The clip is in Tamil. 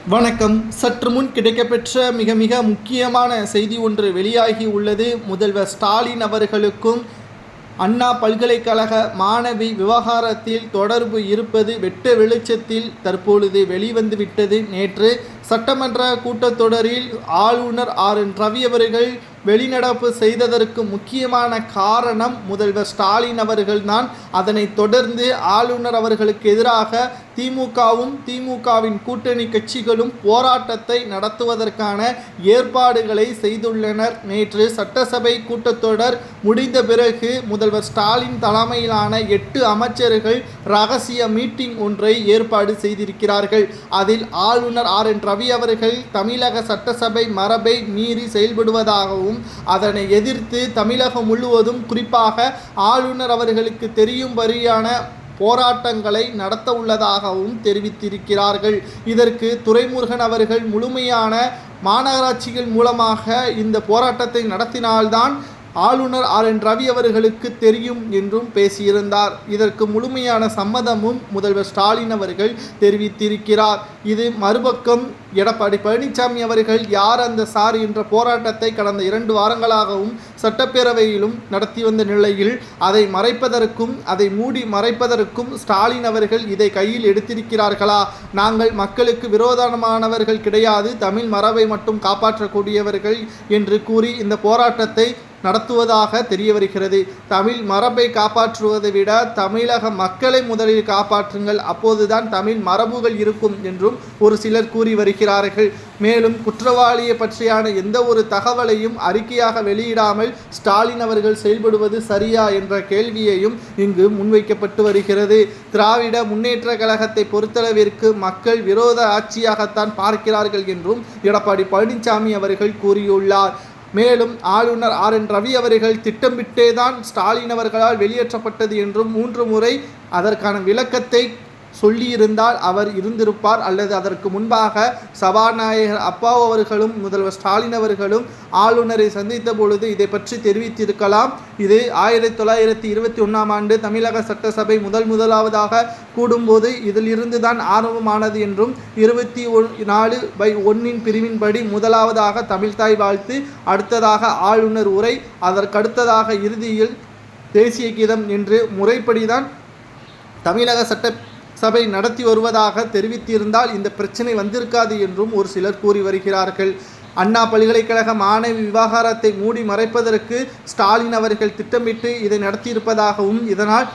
வணக்கம். சற்று முன் கிடைக்கப்பெற்ற மிக மிக முக்கியமான செய்தி ஒன்று வெளியாகி உள்ளது. முதல்வர் ஸ்டாலின் அவர்களுக்கும் அண்ணா பல்கலைக்கழக மாணவி விவகாரத்தில் தொடர்பு இருப்பது வெட்ட வெளிச்சத்தில் தற்பொழுது வெளிவந்துவிட்டது. நேற்று சட்டமன்ற கூட்டத்தொடரில் ஆளுநர் ரவி அவர்கள் வெளிநடப்பு செய்ததற்கு முக்கியமான காரணம் முதல்வர் ஸ்டாலின் அவர்கள்தான். அதனைத் தொடர்ந்து ஆளுநர் அவர்களுக்கு எதிராக திமுகவும் திமுகவின் கூட்டணி கட்சிகளும் போராட்டத்தை நடத்துவதற்கான ஏற்பாடுகளை செய்துள்ளனர். நேற்று சட்டசபை கூட்டத்தொடர் முடிந்த பிறகு முதல்வர் ஸ்டாலின் தலைமையிலான 8 அமைச்சர்கள் ரகசிய மீட்டிங் ஒன்றை ஏற்பாடு செய்திருக்கிறார்கள். அதில் ஆளுநர் ரவி அவர்கள் தமிழக சட்டசபை மரபை மீறி செயல்படுவதாகவும் அதனை எதிர்த்து தமிழகம் முழுவதும் குறிப்பாக ஆளுநர் அவர்களுக்கு தெரியும்படியான போராட்டங்களை நடத்த உள்ளதாகவும் தெரிவித்திருக்கிறார்கள். இதற்கு துரைமுருகன் அவர்கள் முழுமையான மாநகராட்சிகள் மூலமாக இந்த போராட்டத்தை நடத்தினால்தான் ஆளுநர் ரவி அவர்களுக்கு தெரியும் என்றும் பேசியிருந்தார். இதற்கு முழுமையான சம்மதமும் முதல்வர் ஸ்டாலின் அவர்கள் தெரிவித்திருக்கிறார். இது மறுபக்கம் எடப்பாடி பழனிசாமி அவர்கள் யார் அந்த சார் என்ற போராட்டத்தை கடந்த 2 வாரங்களாகவும் சட்டப்பேரவையிலும் நடத்தி வந்த நிலையில் அதை மறைப்பதற்கும் அதை மூடி மறைப்பதற்கும் ஸ்டாலின் அவர்கள் இதை கையில் எடுத்திருக்கிறார்களா? நாங்கள் மக்களுக்கு விரோதமானவர்கள் கிடையாது, தமிழ் மரபை மட்டும் காப்பாற்றக்கூடியவர்கள் என்று கூறி இந்த போராட்டத்தை நடத்துவதாக தெரிய வருகிறது. தமிழ் மரபை காப்பாற்றுவதை விட தமிழக மக்களை முதலில் காப்பாற்றுங்கள், அப்போதுதான் தமிழ் மரபுகள் இருக்கும் என்றும் ஒரு சிலர் கூறி வருகிறார்கள். மேலும் குற்றவாளியை பற்றியான எந்த ஒரு தகவலையும் அறிக்கையாக வெளியிடாமல் ஸ்டாலின் அவர்கள் செயல்படுவது சரியா என்ற கேள்வியையும் இங்கு முன்வைக்கப்பட்டு வருகிறது. திராவிட முன்னேற்ற கழகத்தை பொறுத்தளவிற்கு மக்கள் விரோத ஆட்சியாகத்தான் பார்க்கிறார்கள் என்றும் எடப்பாடி பழனிசாமி அவர்கள் கூறியுள்ளார். மேலும் ஆளுநர் ரவி அவர்கள் திட்டமிட்டேதான் ஸ்டாலின் அவர்களால் வெளியேற்றப்பட்டது என்றும் 3 முறை அதற்கான விளக்கத்தை சொல்லியிருந்தால் அவர் இருந்திருப்பார். அல்லது அதற்கு முன்பாக சபாநாயகர் அப்பாவு அவர்களும் முதல்வர் ஸ்டாலின் அவர்களும் ஆளுநரை சந்தித்த பொழுது இதை பற்றி தெரிவித்திருக்கலாம். இது 1921ஆம் ஆண்டு தமிழக சட்டசபை முதலாவதாக கூடும்போது இதிலிருந்து தான் ஆரம்பமானது என்றும் 24/1 பிரிவின்படி முதலாவதாக தமிழ்தாய் வாழ்த்து, அடுத்ததாக ஆளுநர் உரை, அதற்கடுத்ததாக இறுதியில் தேசிய கீதம் என்று முறைப்படிதான் தமிழக சபை நடத்தி வருவதாக தெரிவித்திருந்தால் இந்த பிரச்சனை வந்திருக்காது என்றும் ஒரு சிலர் கூறி வருகிறார்கள். அண்ணா பல்கலைக்கழக மாணவி விவகாரத்தை மூடி மறைப்பதற்கு ஸ்டாலின் அவர்கள் திட்டமிட்டு இதை நடத்தியிருப்பதாகவும் இதனால்